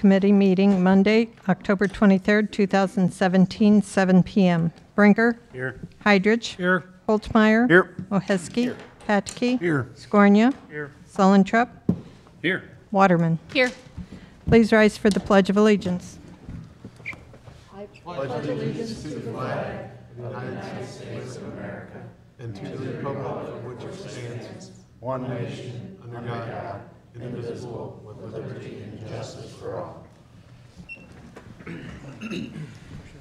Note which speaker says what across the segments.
Speaker 1: Committee meeting Monday, October 23rd, 2017, 7 p.m. Brinker.
Speaker 2: Here.
Speaker 1: Heidrich.
Speaker 2: Here.
Speaker 1: Holtmeyer.
Speaker 2: Here.
Speaker 1: Oheski. Patke.
Speaker 2: Here.
Speaker 1: Skornia.
Speaker 2: Here.
Speaker 1: Sullentrup.
Speaker 2: Here.
Speaker 1: Waterman.
Speaker 3: Here.
Speaker 1: Please rise for the Pledge of Allegiance.
Speaker 4: Pledge allegiance to the flag of the United States of America and to the republic for which it stands, one nation, under God, indivisible, with liberty and justice for all.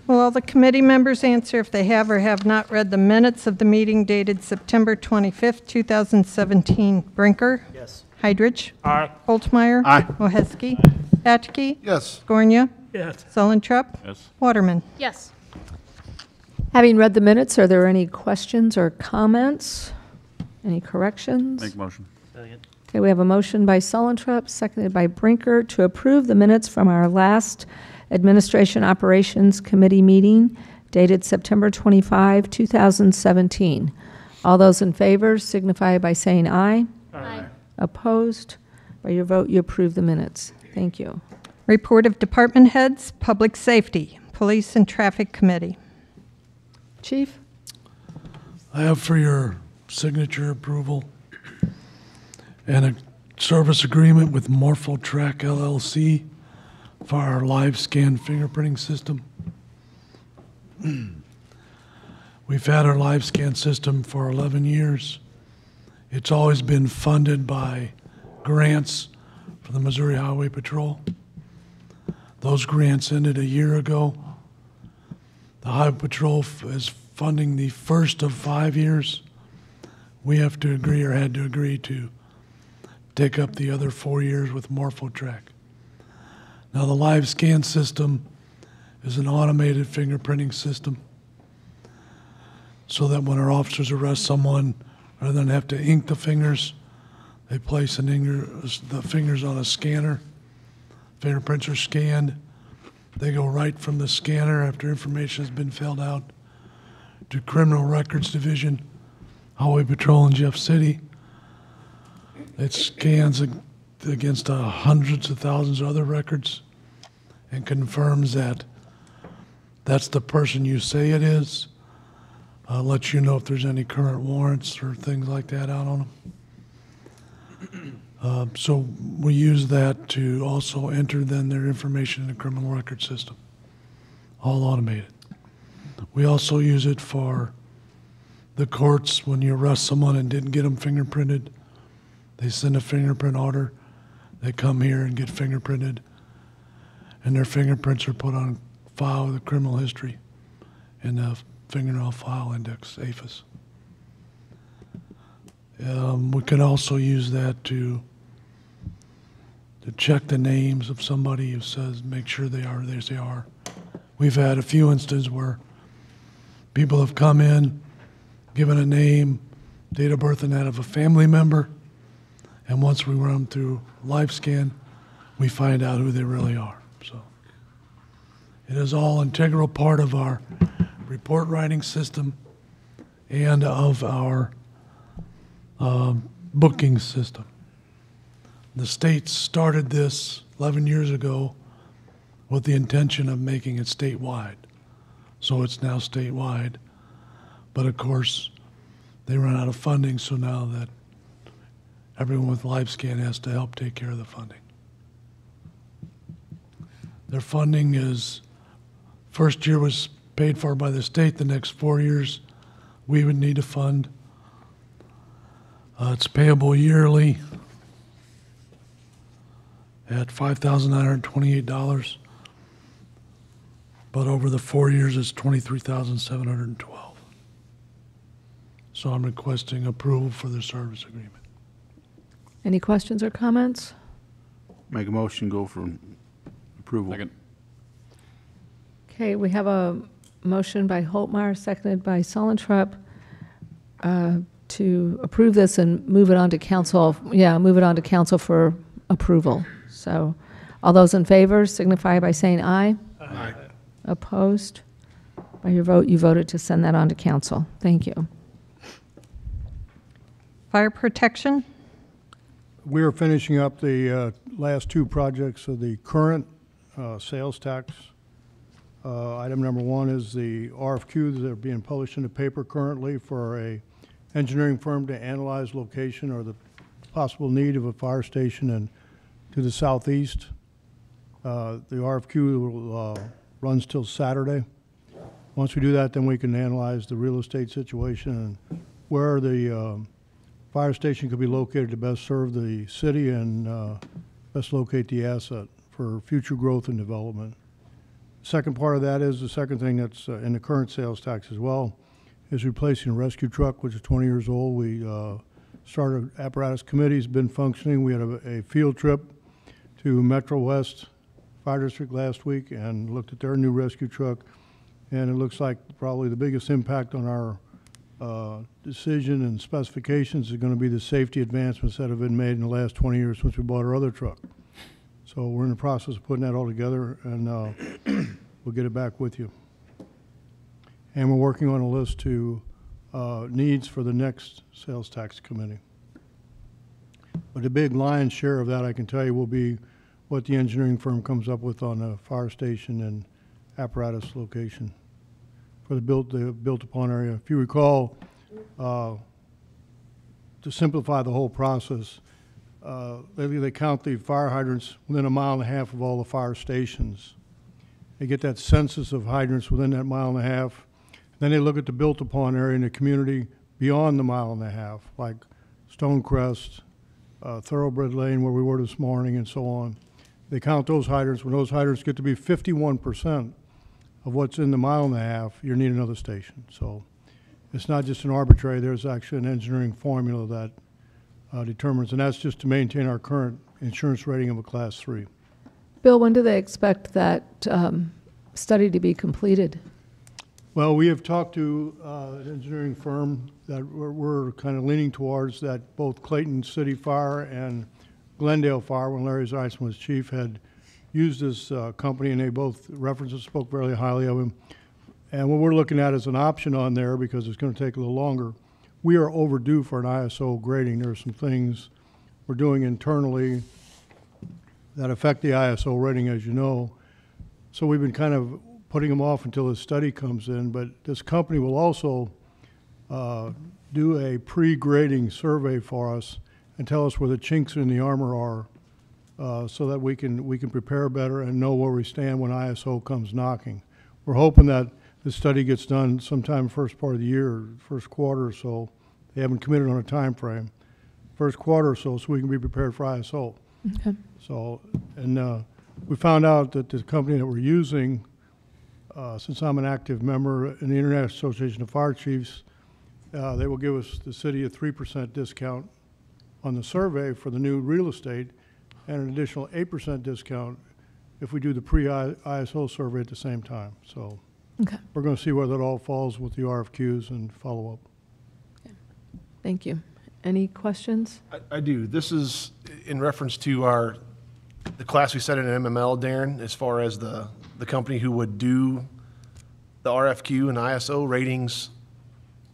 Speaker 1: Will all the committee members answer if they have or have not read the minutes of the meeting dated September 25th, 2017? Brinker?
Speaker 2: Yes.
Speaker 1: Heidrich?
Speaker 2: Aye.
Speaker 1: Holtmeyer?
Speaker 2: Aye.
Speaker 1: Oheski? Patke?
Speaker 4: Yes.
Speaker 1: Skornia?
Speaker 2: Yes.
Speaker 1: Sullentrup?
Speaker 2: Yes.
Speaker 1: Waterman?
Speaker 3: Yes.
Speaker 5: Having read the minutes, are there any questions or comments? Any corrections?
Speaker 2: Make motion. Second.
Speaker 5: Okay, we have a motion by Sullentrup, seconded by Brinker, to approve the minutes from our last Administration Operations Committee meeting dated September 25, 2017. All those in favor signify by saying aye.
Speaker 3: Aye.
Speaker 5: Opposed? By your vote, you approve the minutes. Thank you.
Speaker 1: Report of Department Heads, Public Safety, Police and Traffic Committee.
Speaker 5: Chief?
Speaker 6: I have for your signature approval and a service agreement with MorphoTrack LLC for our live scan fingerprinting system. We've had our live scan system for 11 years. It's always been funded by grants for the Missouri Highway Patrol. Those grants ended a year ago. The Highway Patrol is funding the first of 5 years. We have to agree, or had to agree, to take up the other 4 years with MorphoTrack. Now, the live scan system is an automated fingerprinting system so that when our officers arrest someone, rather than have to ink the fingers, they place the fingers on a scanner. Fingerprints are scanned. They go right from the scanner after information has been filled out to Criminal Records Division, Highway Patrol in Jeff City. It scans against hundreds of thousands of other records and confirms that that's the person you say it is. Lets you know if there's any current warrants or things like that out on them. So we use that to also enter then their information in the criminal record system, all automated. We also use it for the courts when you arrest someone and didn't get them fingerprinted. They send a fingerprint order. They come here and get fingerprinted, and their fingerprints are put on file with the criminal history in the Fingernail File Index, AFIS. We can also use that to check the names of somebody who says, make sure they are, they are. We've had a few instances where people have come in, given a name, date of birth, and that of a family member, and once we run them through live scan, we find out who they really are. So it is all integral part of our report writing system and of our booking system. The state started this 11 years ago with the intention of making it statewide. So it's now statewide. But of course, they run out of funding, so now that everyone with LiveScan has to help take care of the funding. Their funding is, first year was paid for by the state, the next 4 years we would need to fund. It's payable yearly at $5,928, but over the 4 years it's $23,712. So I'm requesting approval for the service agreement.
Speaker 5: Any questions or comments?
Speaker 2: Make a motion, go for approval. Second.
Speaker 5: Okay, we have a motion by Holtmeyer, seconded by Sullentrup, to approve this and move it on to council. Yeah, move it on to council for approval. So all those in favor signify by saying aye.
Speaker 2: Aye.
Speaker 5: Opposed? By your vote, you voted to send that on to council. Thank you.
Speaker 1: Fire protection.
Speaker 7: We are finishing up the last two projects of the current
Speaker 3: sales tax. Item number one is the RFQs that are being published in the paper currently for a engineering firm to analyze location or the possible need of a fire station and to the southeast. The RFQ runs till Saturday. Once we do that, then we can analyze the real estate situation and where the fire station could be located to best serve the city and best locate the asset for future growth and development. Second part of that is the second thing that's in the current sales tax as well is replacing a rescue truck, which is 20 years old. We started apparatus committee, has been functioning. We had a field trip to Metro West Fire District last week and looked at their new rescue truck. And it looks like probably the biggest impact on our decision and specifications is going to be the safety advancements that have been made in the last 20 years since we bought our other truck. So we're in the process of putting that all together, and we'll get it back with you. And we're working on a list to needs for the next sales tax committee. But the big lion's share of that, I can tell you, will be what the engineering firm comes up with on the fire station and apparatus location for the built-upon area. If you recall, to simplify the whole process, they count the fire hydrants within 1.5 miles of all the fire stations. They get that census of hydrants within that 1.5 miles. Then they look at the built-upon area in the community beyond the 1.5 miles, like Stonecrest, Thoroughbred Lane, where we were this morning, and so on. They count those hydrants. When those hydrants get to be 51% of what's in the 1.5 miles, you need another station. So it's not just an arbitrary. There's actually an engineering formula that determines, and that's just to maintain our current insurance rating of a Class 3.
Speaker 5: Bill, when do they expect that study to be completed?
Speaker 3: Well, we have talked to an engineering firm that we're kind of leaning towards, that both Clayton City Fire and Glendale Fire, when Larry Zeisman was chief, had used this company, and they both references spoke very highly of him. And what we're looking at is an option on there, because it's going to take a little longer. We are overdue for an ISO grading. There are some things we're doing internally that affect the ISO rating, as you know. So we've been kind of putting them off until the study comes in. But this company will also do a pre-grading survey for us and tell us where the chinks in the armor are, so that we can prepare better and know where we stand when ISO comes knocking. We're hoping that the study gets done sometime first part of the year, first quarter or so. They haven't committed on a time frame. First quarter or so we can be prepared for ISO.
Speaker 5: Okay.
Speaker 3: So, and we found out that the company that we're using, since I'm an active member in the International Association of Fire Chiefs, they will give us, the city, a 3% discount on the survey for the new real estate, and an additional 8% discount if we do the pre-ISO survey at the same time. So
Speaker 5: Okay.
Speaker 3: we're going to see where that all falls with the RFQs and follow up.
Speaker 5: Thank you. Any questions?
Speaker 4: I do. This is in reference to the class we set in MML, Darren, as far as the company who would do the RFQ and ISO ratings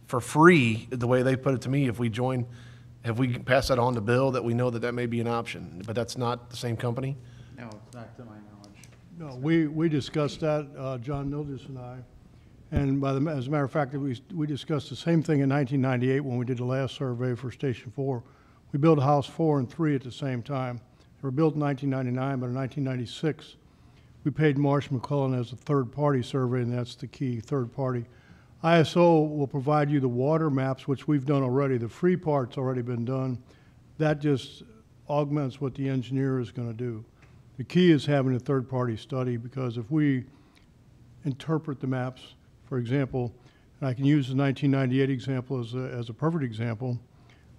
Speaker 4: for free, the way they put it to me. If we join, have we passed that on to Bill, that we know that may be an option, but that's not the same company?
Speaker 7: No, it's not to my knowledge.
Speaker 3: No, we discussed that, John Nildis and I, and as a matter of fact, we discussed the same thing in 1998 when we did the last survey for Station 4. We built House 4 and 3 at the same time. They were built in 1999, but in 1996, we paid Marsh McClellan as a third-party survey, and that's the key, third party. ISO will provide you the water maps, which we've done already. The free part's already been done. That just augments what the engineer is going to do. The key is having a third-party study, because if we interpret the maps, for example, and I can use the 1998 example as a perfect example.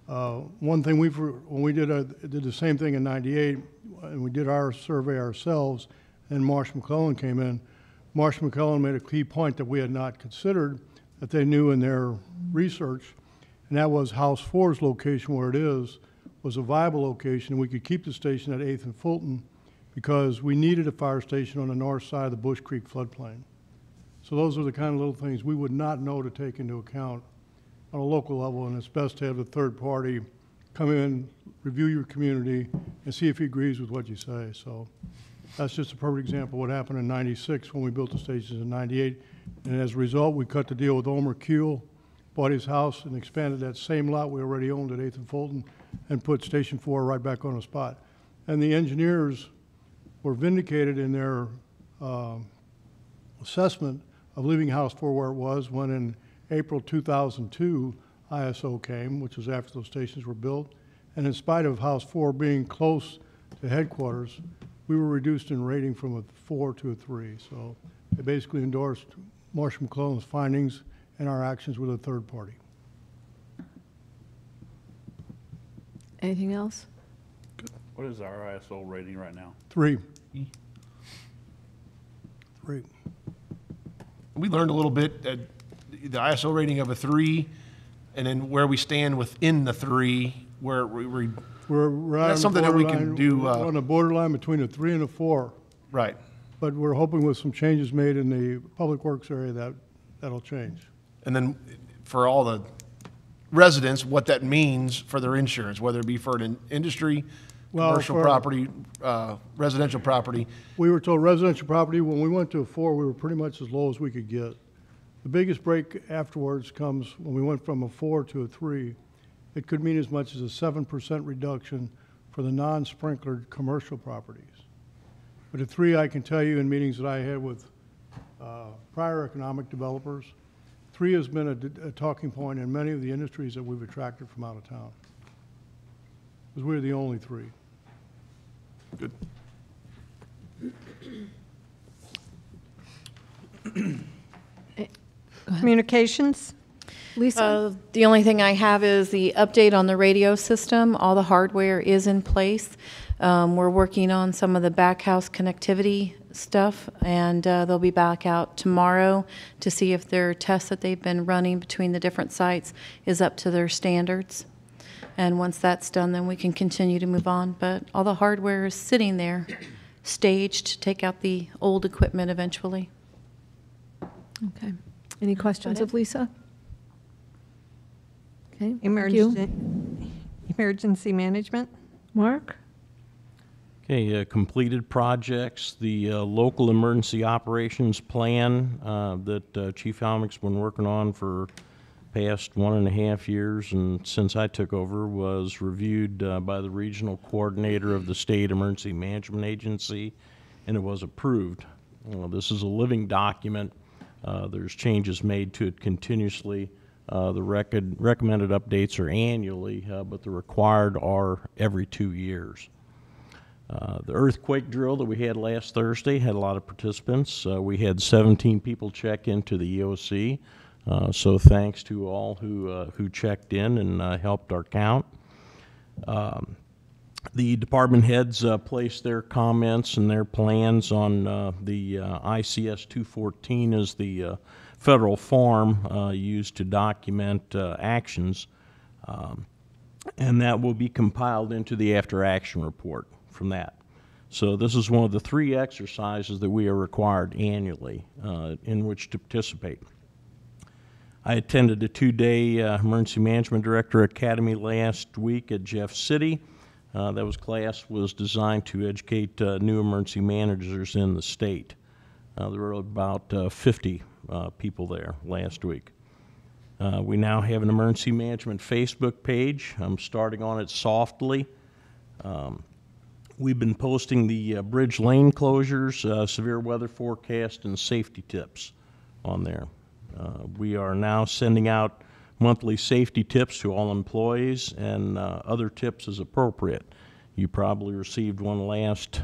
Speaker 3: One thing when we did the same thing in 98, and we did our survey ourselves, and Marsh McClellan came in. Marsh McClellan made a key point that we had not considered, that they knew in their research, and that was House 4's location, where it is, was a viable location. We could keep the station at 8th and Fulton because we needed a fire station on the north side of the Bush Creek floodplain. So those are the kind of little things we would not know to take into account on a local level, and it's best to have a third party come in, review your community, and see if he agrees with what you say. So That's just a perfect example of what happened in '96 when we built the stations in '98. And as a result, we cut the deal with Omer Kuehl, bought his house and expanded that same lot we already owned at 8th and Fulton and put Station 4 right back on the spot. And the engineers were vindicated in their assessment of leaving House 4 where it was when in April 2002, ISO came, which was after those stations were built. And in spite of House 4 being close to headquarters, we were reduced in rating from a 4 to a 3. So they basically endorsed Marsh McClellan's findings and our actions with a third party.
Speaker 5: Anything else?
Speaker 2: What is our ISO rating right now?
Speaker 3: 3. 3.
Speaker 8: We learned a little bit, the ISO rating of a 3, and then where we stand within the 3, where we
Speaker 3: We're right
Speaker 8: That's
Speaker 3: on the
Speaker 8: something that we can
Speaker 3: borderline-
Speaker 8: do,
Speaker 3: we're on the borderline between a 3 and a 4.
Speaker 8: right.
Speaker 3: But we're hoping with some changes made in the public works area that'll change.
Speaker 8: And then for all the residents, what that means for their insurance, whether it be for an industry,
Speaker 3: Well,
Speaker 8: commercial
Speaker 3: for-
Speaker 8: property, residential property.
Speaker 3: We were told residential property, when we went to a 4, we were pretty much as low as we could get. The biggest break afterwards comes when we went from a 4 to a 3. It could mean as much as a 7% reduction for the non-sprinklered commercial properties. But at 3, I can tell you in meetings that I had with prior economic developers, 3 has been a talking point in many of the industries that we've attracted from out of town. Because we're the only 3.
Speaker 8: Good.
Speaker 1: Communications?
Speaker 5: Lisa?
Speaker 9: The only thing I have is the update on the radio system. All the hardware is in place. We're working on some of the backhouse connectivity stuff, and they'll be back out tomorrow to see if their tests that they've been running between the different sites is up to their standards. And once that's done, then we can continue to move on. But all the hardware is sitting there, staged to take out the old equipment eventually.
Speaker 5: Okay. Any questions
Speaker 9: Got it.
Speaker 5: of Lisa? Okay, thank you.
Speaker 1: Emergency management?
Speaker 5: Mark?
Speaker 10: Okay, completed projects, the local emergency operations plan that Chief Halmick's been working on for past 1.5 years, and since I took over, was reviewed by the regional coordinator of the State Emergency Management Agency, and it was approved. This is a living document. There's changes made to it continuously. The recommended updates are annually, but the required are every 2 years. The earthquake drill that we had last Thursday had a lot of participants. We had 17 people check into the EOC, so thanks to all who checked in and helped our count. The department heads placed their comments and their plans on the ICS 214 as the federal form used to document actions, and that will be compiled into the after-action report from that. So this is one of the 3 exercises that we are required annually in which to participate. I attended a 2-day Emergency Management Director Academy last week at Jeff City. Class was designed to educate new emergency managers in the state. There were about 50 people there last week. We now have an emergency management Facebook page. I'm starting on it softly. We've been posting the bridge lane closures, severe weather forecast, and safety tips on there. We are now sending out monthly safety tips to all employees and other tips as appropriate. You probably received one last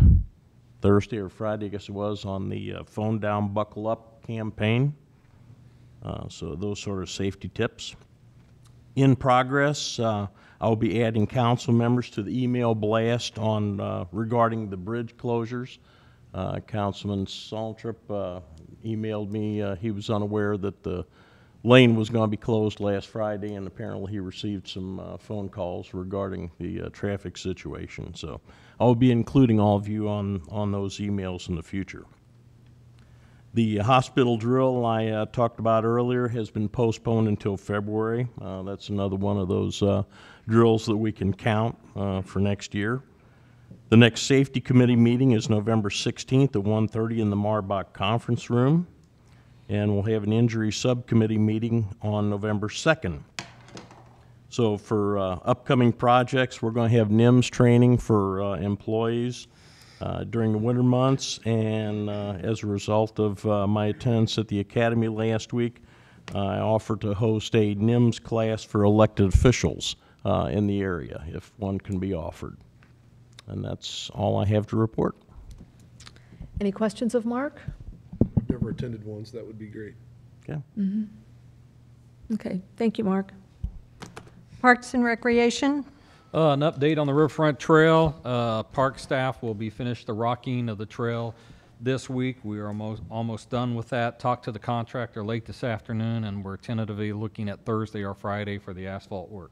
Speaker 10: Thursday or Friday, I guess it was, on the phone down, buckle up campaign. So those sort of safety tips. In progress, I'll be adding council members to the email blast on regarding the bridge closures. Councilman Saltrip emailed me. He was unaware that the lane was going to be closed last Friday, and apparently he received some phone calls regarding the traffic situation. So I'll be including all of you on those emails in the future. The hospital drill I talked about earlier has been postponed until February. That's another one of those drills that we can count for next year. The next Safety Committee meeting is November 16th at 1:30 in the Marbach Conference Room. And we'll have an Injury Subcommittee meeting on November 2nd. So for upcoming projects, we're going to have NIMS training for employees during the winter months. And as a result of my attendance at the Academy last week, I offered to host a NIMS class for elected officials in the area, if one can be offered. And that's all I have to report.
Speaker 5: Any questions of Mark?
Speaker 8: I've never attended one, so that would be great.
Speaker 10: Okay.
Speaker 5: Okay, thank you, Mark.
Speaker 1: Parks and Recreation.
Speaker 11: An update on the Riverfront Trail. Park staff will be finished the rocking of the trail this week. We are almost done with that. Talked to the contractor late this afternoon, and we're tentatively looking at Thursday or Friday for the asphalt work.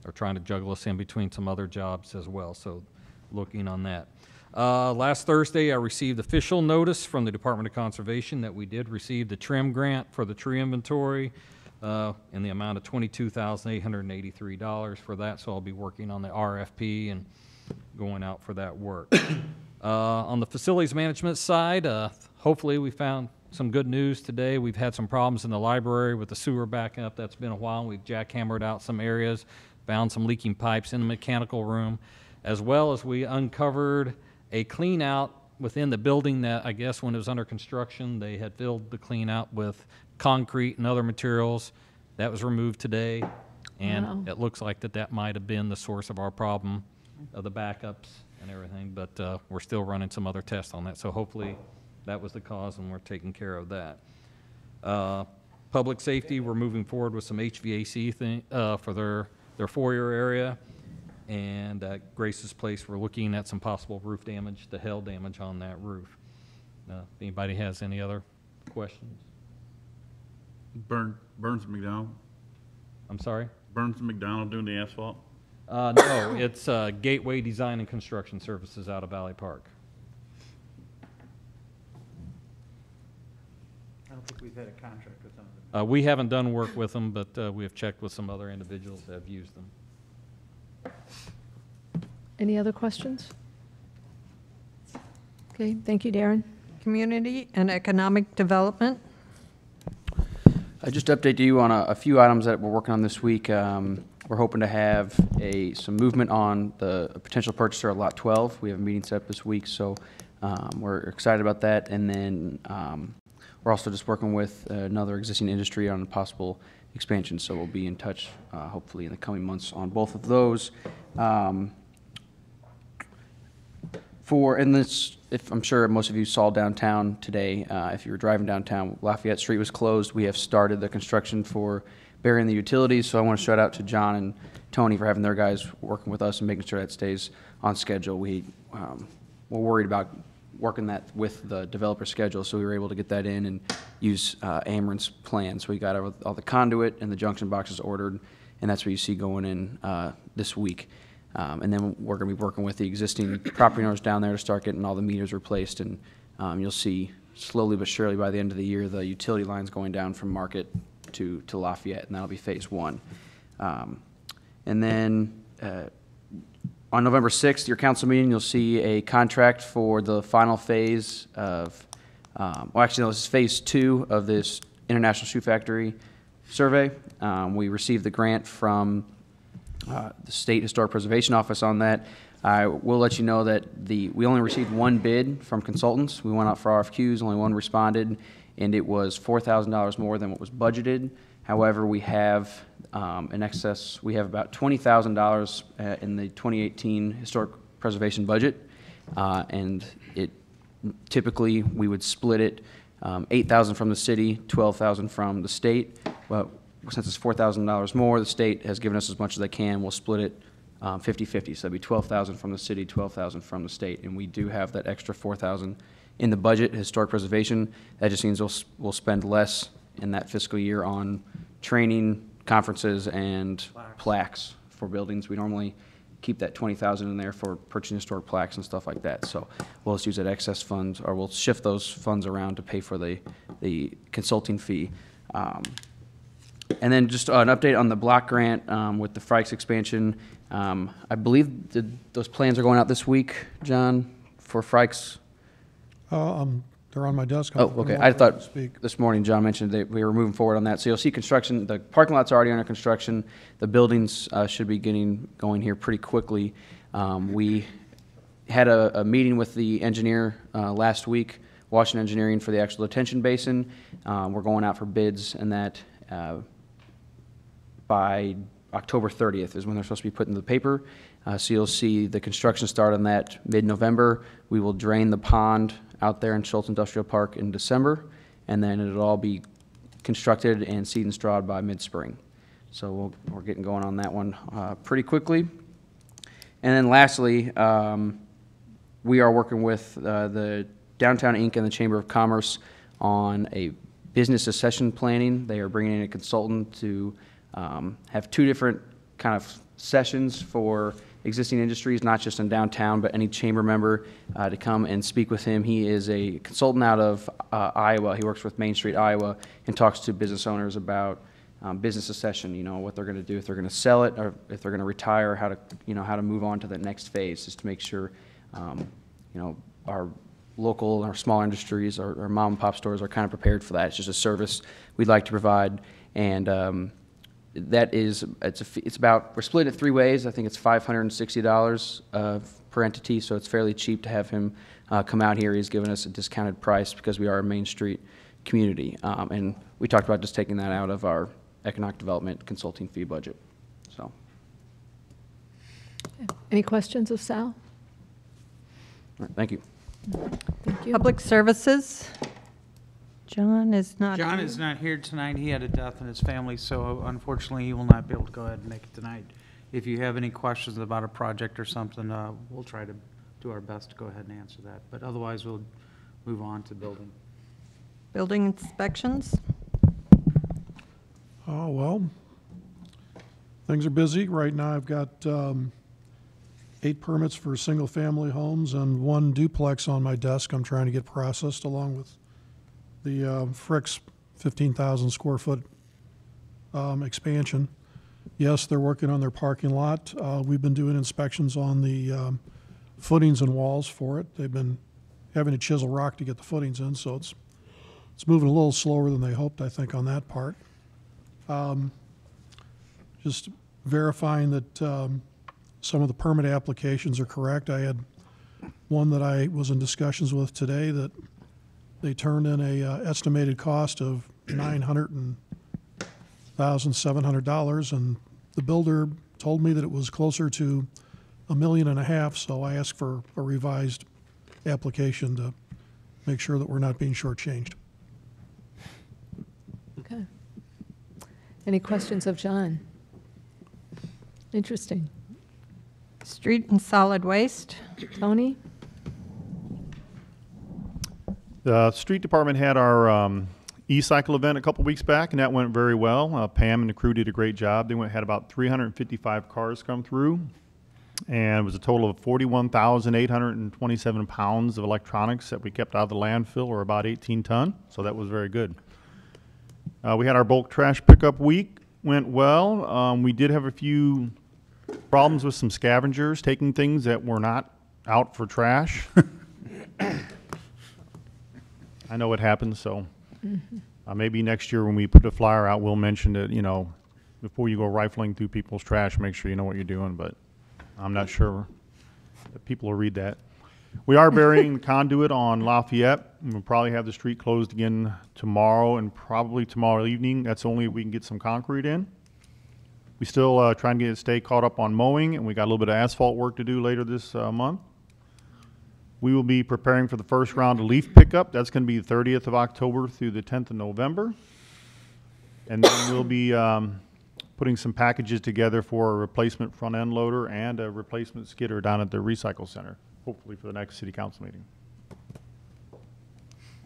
Speaker 11: They're trying to juggle us in between some other jobs as well, so looking on that. Last Thursday, I received official notice from the Department of Conservation that we did receive the trim grant for the tree inventory in the amount of $22,883 for that, so I'll be working on the RFP and going out for that work. On the facilities management side, hopefully we found some good news today. We've had some problems in the library with the sewer backing up. That's been a while. We've jackhammered out some areas, found some leaking pipes in the mechanical room, as well as we uncovered a clean out within the building that I guess when it was under construction, they had filled the clean out with concrete and other materials. That was removed today, and
Speaker 5: Wow.
Speaker 11: it looks like that might have been the source of our problem, of the backups and everything, but we're still running some other tests on that, so hopefully that was the cause and we're taking care of that. Public safety, we're moving forward with some HVAC thing for their foyer area. And at Grace's place, we're looking at some possible roof damage, the hail damage on that roof. If anybody has any other questions?
Speaker 2: Burns and McDonald?
Speaker 11: I'm sorry?
Speaker 2: Burns and McDonald doing the asphalt?
Speaker 11: No, it's Gateway Design and Construction Services out of Valley Park.
Speaker 7: I don't think we've had a contract with them.
Speaker 11: We haven't done work with them, but we have checked with some other individuals that have used them.
Speaker 5: Any other questions? Okay, thank you, Darren.
Speaker 1: Community and Economic Development.
Speaker 12: Just to update you on a few items that we're working on this week. We're hoping to have some movement on the potential purchaser of Lot 12. We have a meeting set up this week, so we're excited about that. And then we're also just working with another existing industry on a possible expansion, so we'll be in touch hopefully in the coming months on both of those. If I'm sure most of you saw downtown today, if you were driving downtown, Lafayette Street was closed. We have started the construction for burying the utilities, so I want to shout out to John and Tony for having their guys working with us and making sure that stays on schedule. We're worried about working that with the developer schedule, so we were able to get that in and use Ameren's plan. So we got all the conduit and the junction boxes ordered, and that's what you see going in this week. And then we're going to be working with the existing property owners down there to start getting all the meters replaced, and you'll see slowly but surely by the end of the year the utility lines going down from Market to Lafayette, and that'll be phase one. And then on November 6th, your council meeting, you'll see a contract for the final phase of, well, actually, no, this is phase 2 of this International Shoe Factory survey. We received the grant from the State Historic Preservation Office on that. I will let you know that we only received one bid from consultants. We went out for RFQs, only one responded, and it was $4,000 more than what was budgeted. However, we have in excess, we have about $20,000 in the 2018 Historic Preservation budget, and typically we would split it $8,000 from the city, $12,000 from the state. Well, since it's $4,000 more, the state has given us as much as they can. We'll split it 50-50, so that'd be $12,000 from the city, $12,000 from the state, and we do have that extra $4,000 in the budget, historic preservation. That just means we'll spend less in that fiscal year on training, conferences, and plaques for buildings. We normally keep that $20,000 in there for purchasing historic plaques and stuff like that. So we'll just use that excess funds, or we'll shift those funds around to pay for the consulting fee. And then just an update on the block grant with the Frykes expansion. I believe those plans are going out this week, John, for Frykes.
Speaker 6: They're on my desk.
Speaker 12: Oh, okay. I thought this morning John mentioned that we were moving forward on that. So you'll see construction. The parking lot's already under construction. The buildings should be going here pretty quickly. We had a meeting with the engineer last week, Washington Engineering, for the actual detention basin. We're going out for bids, and that by October 30th is when they're supposed to be put in the paper. So you'll see the construction start on that mid-November. We will drain the pond out there in Schultz Industrial Park in December, and then it'll all be constructed and seed and strawed by mid-spring. So we're getting going on that one pretty quickly. And then lastly, we are working with the Downtown Inc. and the Chamber of Commerce on a business succession planning. They are bringing in a consultant to have two different kind of sessions for existing industries, not just in downtown, but any chamber member to come and speak with him. He is a consultant out of Iowa. He works with Main Street, Iowa, and talks to business owners about business succession, what they're going to do, if they're going to sell it, or if they're going to retire, how to move on to the next phase, just to make sure, our local, our small industries, our mom and pop stores are kind of prepared for that. It's just a service we'd like to provide, and that is, it's about, we're split it 3 ways. I think it's $560 per entity, so it's fairly cheap to have him come out here. He's given us a discounted price because we are a Main Street community, and we talked about just taking that out of our economic development consulting fee budget. So,
Speaker 5: Any questions of Sal?
Speaker 12: all right, thank you.
Speaker 5: Thank you.
Speaker 1: Public Services. John is not
Speaker 7: John
Speaker 1: here.
Speaker 7: is not here tonight. He had a death in his family, so unfortunately, he will not be able to go ahead and make it tonight. If you have any questions about a project or something, we'll try to do our best to go ahead and answer that. But otherwise, we'll move on to building.
Speaker 1: Building inspections.
Speaker 6: Oh, well, things are busy. Right now, I've got 8 permits for single-family homes and 1 duplex on my desk I'm trying to get processed, along with the Frick's 15,000 square foot expansion. Yes, they're working on their parking lot. We've been doing inspections on the footings and walls for it. They've been having to chisel rock to get the footings in, so it's moving a little slower than they hoped, I think, on that part. Just verifying that some of the permit applications are correct. I had one that I was in discussions with today that they turned in a estimated cost of $900,700, and the builder told me that it was closer to $1.5 million, so I asked for a revised application to make sure that we're not being shortchanged.
Speaker 5: Okay. Any questions of John? Interesting.
Speaker 1: Street and solid waste.
Speaker 5: Tony?
Speaker 13: The street department had our e-cycle event a couple weeks back, and that went very well. Pam and the crew did a great job. They had about 355 cars come through, and it was a total of 41,827 pounds of electronics that we kept out of the landfill, or about 18 ton. So that was very good. We had our bulk trash pickup week, went well. We did have a few problems with some scavengers taking things that were not out for trash. I know it happens, so maybe next year when we put the flyer out, we'll mention that, before you go rifling through people's trash, make sure you know what you're doing, but I'm not sure that people will read that. We are burying the conduit on Lafayette, and we'll probably have the street closed again tomorrow and probably tomorrow evening. That's only if we can get some concrete in. We still trying to stay caught up on mowing, and we got a little bit of asphalt work to do later this month. We will be preparing for the first round of leaf pickup. That's going to be the 30th of October through the 10th of November. And then we'll be putting some packages together for a replacement front end loader and a replacement skidder down at the recycle center, hopefully for the next city council meeting.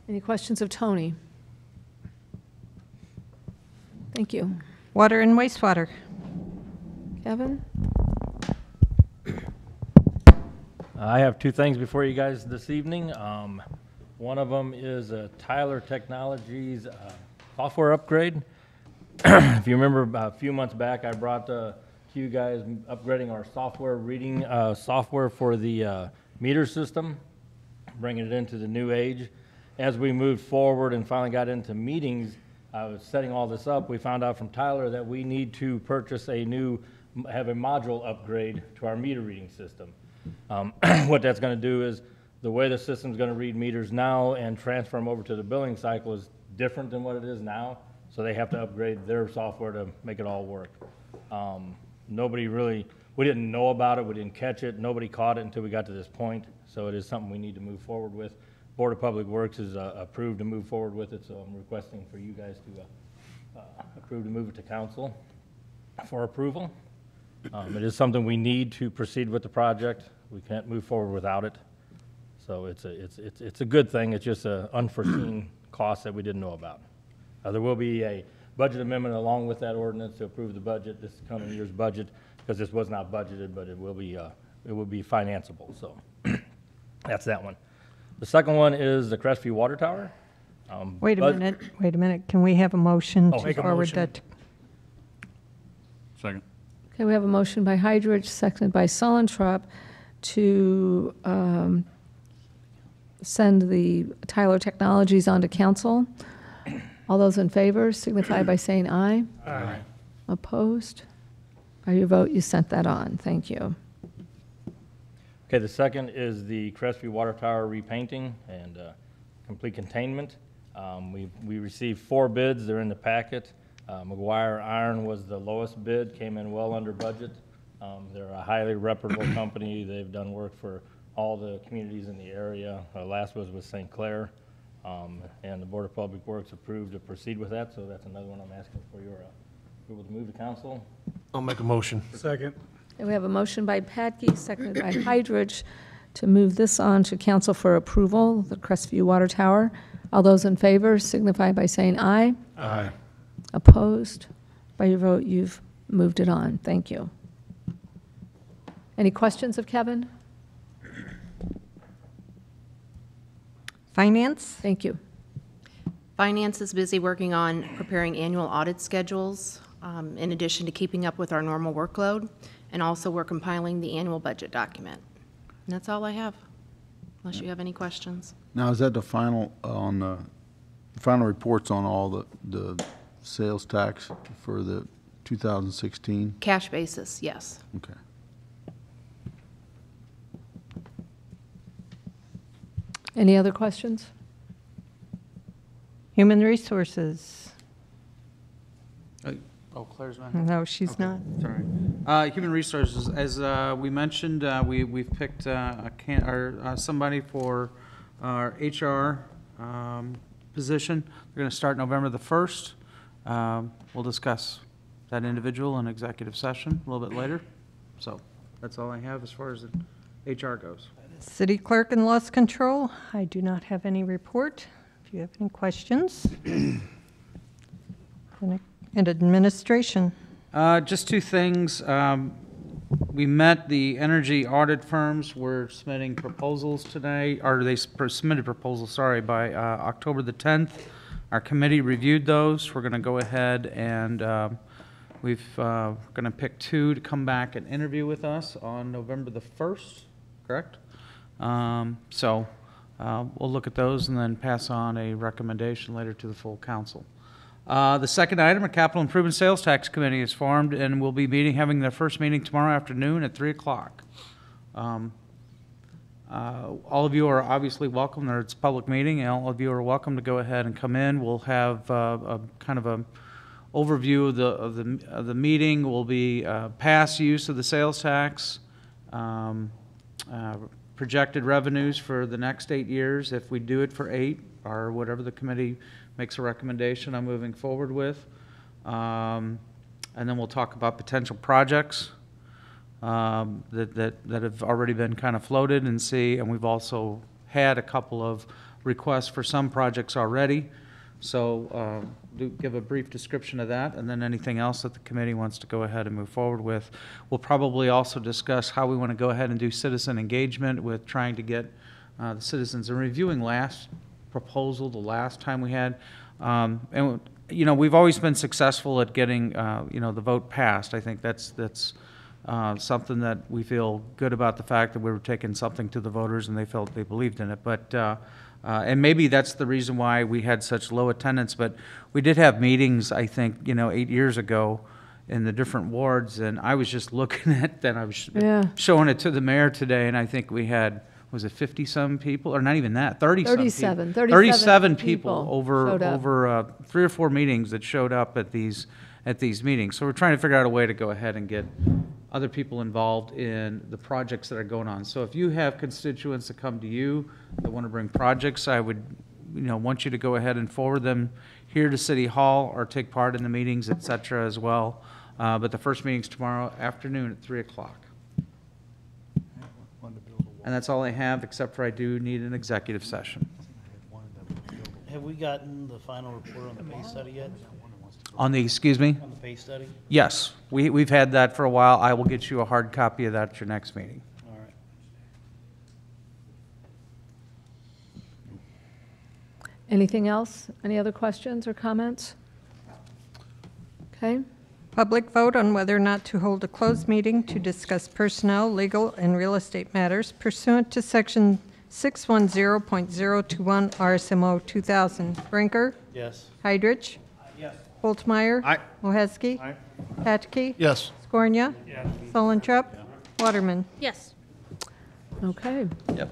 Speaker 5: Any questions of Tony? Thank you.
Speaker 1: Water and wastewater.
Speaker 5: Kevin?
Speaker 14: I have 2 things before you guys this evening. One of them is Tyler Technologies software upgrade. if you remember about a few months back, I brought to you guys upgrading our software reading software for the meter system, bringing it into the new age. As we moved forward and finally got into meetings, I was setting all this up. We found out from Tyler that we need to purchase have a module upgrade to our meter reading system. What that's going to do is the way the system's going to read meters now and transfer them over to the billing cycle is different than what it is now. So they have to upgrade their software to make it all work. We didn't know about it, we didn't catch it, nobody caught it until we got to this point. So it is something we need to move forward with. Board of Public Works is approved to move forward with it, so I'm requesting for you guys to approve to move it to council for approval. It is something we need to proceed with the project. We can't move forward without it. So it's a good thing. It's just an unforeseen cost that we didn't know about. There will be a budget amendment along with that ordinance to approve the budget, this coming year's budget, because this was not budgeted, but it will be financeable. So that's that one. The second one is the Crestview Water Tower.
Speaker 1: Wait a minute. Can we have a motion to
Speaker 14: Make a
Speaker 1: forward
Speaker 14: motion.
Speaker 1: that?
Speaker 2: Second.
Speaker 5: Okay, we have a motion by Hydrich, seconded by Sullentrup, to send the Tyler Technologies on to council. All those in favor signify by saying aye.
Speaker 8: Aye.
Speaker 5: Opposed? By your vote, you sent that on. Thank you.
Speaker 14: Okay, the second is the Crestview Water Tower repainting and complete containment. We received 4 bids. They're in the packet. McGuire Iron was the lowest bid, came in well under budget. They're a highly reputable company. They've done work for all the communities in the area. Last was with St. Clair, and the Board of Public Works approved to proceed with that, so that's another one I'm asking for your approval to move to council.
Speaker 8: I'll make a motion.
Speaker 4: Second.
Speaker 5: And we have a motion by Patke, seconded by Hydrich, to move this on to council for approval, the Crestview Water Tower. All those in favor signify by saying aye.
Speaker 8: Aye.
Speaker 5: Opposed? By your vote, you've moved it on. Thank you. Any questions of Kevin?
Speaker 1: Finance?
Speaker 5: Thank you.
Speaker 15: Finance is busy working on preparing annual audit schedules, in addition to keeping up with our normal workload, and also we're compiling the annual budget document. And that's all I have, unless you have any questions.
Speaker 2: Now, is that the final final reports on all the sales tax for the 2016?
Speaker 15: Cash basis, yes.
Speaker 2: Okay.
Speaker 5: Any other questions?
Speaker 1: Human Resources?
Speaker 7: Oh, Claire's not.
Speaker 1: No, she's not.
Speaker 7: Sorry. Human Resources, as we mentioned, we've picked somebody for our HR position. They're going to start November the 1st. We'll discuss that individual in executive session a little bit later. So that's all I have as far as the HR goes.
Speaker 1: City Clerk and Loss Control? I do not have any report. If you have any questions. And Administration?
Speaker 7: Just 2 things. We met the energy audit firms. We're submitting proposals today, or they submitted proposals, sorry, by October the 10th. Our committee reviewed those. We're going to go ahead and we're going to pick 2 to come back and interview with us on November the 1st, correct? So we'll look at those and then pass on a recommendation later to the full council. The second item, a Capital Improvement Sales Tax Committee is formed and will be having their first meeting tomorrow afternoon at 3 o'clock. All of you are obviously welcome. It's a public meeting, and all of you are welcome to go ahead and come in. We'll have a kind of a overview of the meeting. Will be past use of the sales tax, projected revenues for the next 8 years, if we do it for 8, or whatever the committee makes a recommendation on moving forward with. And then we'll talk about potential projects that have already been kind of floated and we've also had a couple of requests for some projects already. So give a brief description of that, and then anything else that the committee wants to go ahead and move forward with. We'll probably also discuss how we want to go ahead and do citizen engagement with trying to get the citizens, and reviewing last proposal the last time we had. And, you know, we've always been successful at getting, you know, the vote passed. I think that's something that we feel good about, the fact that we were taking something to the voters and they felt they believed in it. But, and maybe that's the reason why we had such low attendance, but we did have meetings, I think, you know, 8 years ago in the different wards, and I was just looking at that. I was showing it to the mayor today, and I think we had, was it 50-some people, or not even that, 37 people over 3 or 4 meetings that showed up at these meetings. So we're trying to figure out a way to go ahead and get other people involved in the projects that are going on. So if you have constituents that come to you that want to bring projects, I would, you know, want you to go ahead and forward them here to City Hall or take part in the meetings, et cetera, as well. But the first meeting's tomorrow afternoon at 3 o'clock. And that's all I have, except for I do need an executive session.
Speaker 16: Have we gotten the final report on the pay study yet?
Speaker 7: On the, excuse me?
Speaker 16: On the pay study?
Speaker 7: Yes, we've had that for a while. I will get you a hard copy of that at your next meeting.
Speaker 16: All right.
Speaker 5: Anything else? Any other questions or comments? Okay.
Speaker 1: Public vote on whether or not to hold a closed meeting to discuss personnel, legal, and real estate matters pursuant to Section 610.021 RSMO 2000. Brinker?
Speaker 16: Yes.
Speaker 1: Heidrich?
Speaker 16: Yes.
Speaker 1: Holtmeyer?
Speaker 13: Aye.
Speaker 1: Moheski?
Speaker 13: Aye.
Speaker 1: Patke?
Speaker 8: Yes.
Speaker 1: Scornia? Yes. Solentrep? Waterman?
Speaker 15: Yes.
Speaker 5: Okay.
Speaker 7: Yep.